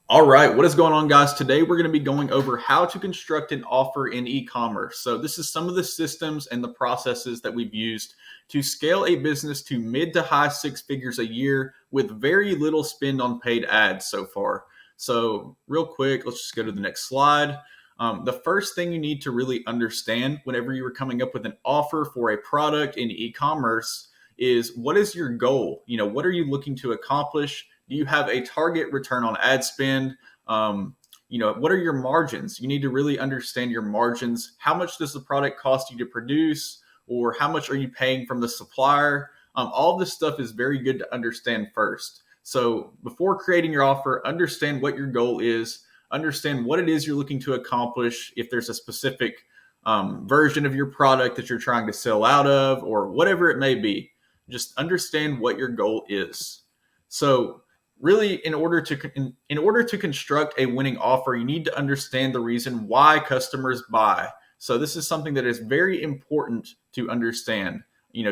All right, what is going on, guys? Today we're going to be going over how to construct an offer in e-commerce. So this is some of the systems and the processes that we've used to scale a business to mid to high six figures a year with very little spend on paid ads so far. So real quick, let's just go to the next slide. The first thing you need to really understand whenever you are coming up with an offer for a product in e-commerce is, what is your goal? What are you looking to accomplish? Do you have a target return on ad spend? What are your margins? You need to really understand your margins. How much does the product cost you to produce, or how much are you paying from the supplier? All this stuff is very good to understand first. So before creating your offer, understand what your goal is, understand what it is you're looking to accomplish. If there's a specific version of your product that you're trying to sell out of, or whatever it may be, just understand what your goal is. So really, in order to construct a winning offer, you need to understand the reason why customers buy. So this is something that is very important to understand.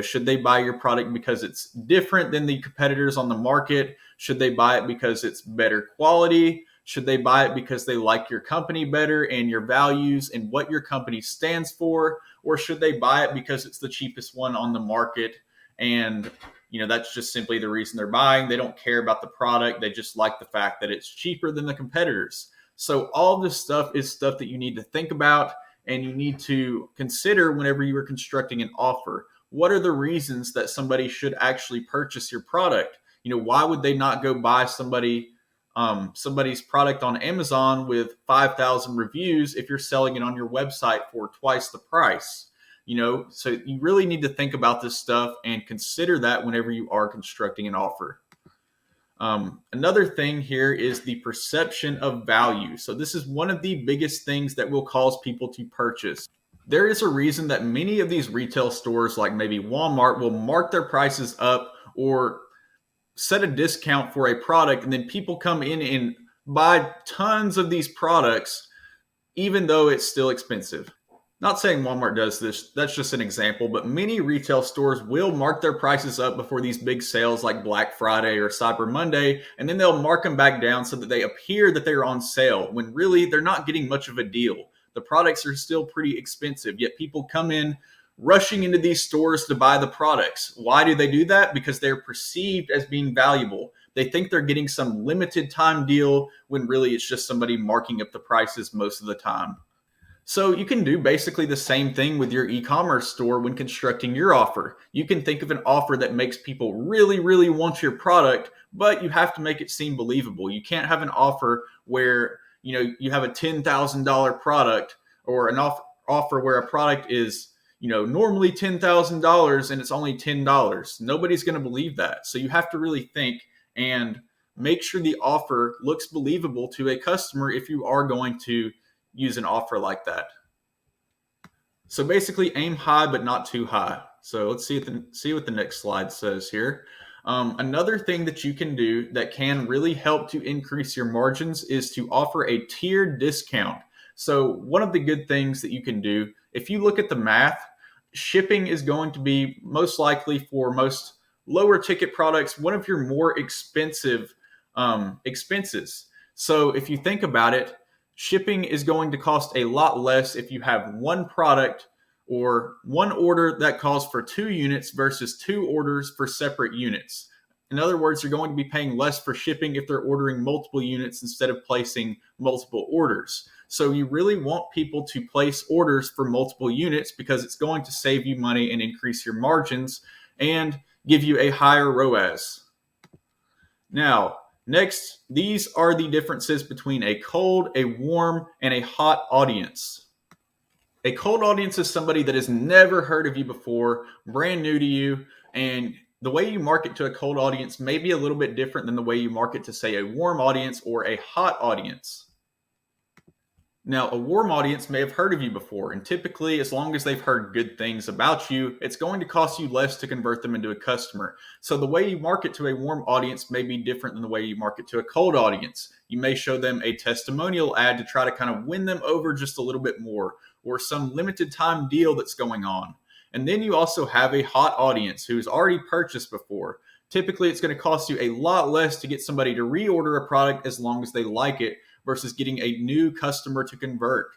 Should they buy your product because it's different than the competitors on the market? Should they buy it because it's better quality? Should they buy it because they like your company better and your values and what your company stands for? Or should they buy it because it's the cheapest one on the market, and that's just simply the reason they're buying? They don't care about the product. They just like the fact that it's cheaper than the competitors. So all this stuff is stuff that you need to think about and you need to consider whenever you are constructing an offer. What are the reasons that somebody should actually purchase your product? Why would they not go buy somebody's product on Amazon with 5,000 reviews if you're selling it on your website for twice the price? So you really need to think about this stuff and consider that whenever you are constructing an offer. Another thing here is the perception of value. So this is one of the biggest things that will cause people to purchase. There is a reason that many of these retail stores, like maybe Walmart, will mark their prices up or set a discount for a product, and then people come in and buy tons of these products, even though it's still expensive. Not saying Walmart does this, that's just an example, but many retail stores will mark their prices up before these big sales like Black Friday or Cyber Monday, and then they'll mark them back down so that they appear that they're on sale, when really they're not getting much of a deal. The products are still pretty expensive, yet people come in rushing into these stores to buy the products. Why do they do that? Because they're perceived as being valuable. They think they're getting some limited time deal, when really it's just somebody marking up the prices most of the time. So you can do basically the same thing with your e-commerce store when constructing your offer. You can think of an offer that makes people really, really want your product, but you have to make it seem believable. You can't have an offer where you have a $10,000 product, or an offer where a product is normally $10,000 and it's only $10. Nobody's going to believe that. So you have to really think and make sure the offer looks believable to a customer if you are going to use an offer like that. So basically, aim high but not too high. So let's see what the next slide says here. Another thing that you can do that can really help to increase your margins is to offer a tiered discount. So one of the good things that you can do, if you look at the math, shipping is going to be most likely, for most lower ticket products, one of your more expensive expenses. So if you think about it, shipping is going to cost a lot less if you have one product or one order that calls for 2 units versus 2 orders for separate units. In other words, you're going to be paying less for shipping if they're ordering multiple units instead of placing multiple orders. So you really want people to place orders for multiple units, because it's going to save you money and increase your margins and give you a higher ROAS. Now, next, these are the differences between a cold, a warm, and a hot audience. A cold audience is somebody that has never heard of you before, brand new to you, and the way you market to a cold audience may be a little bit different than the way you market to, say, a warm audience or a hot audience. Now, a warm audience may have heard of you before, and typically, as long as they've heard good things about you, it's going to cost you less to convert them into a customer. So the way you market to a warm audience may be different than the way you market to a cold audience. You may show them a testimonial ad to try to kind of win them over just a little bit more, or some limited time deal that's going on. And then you also have a hot audience who's already purchased before. typically it's going to cost you a lot less to get somebody to reorder a product as long as they like it versus getting a new customer to convert.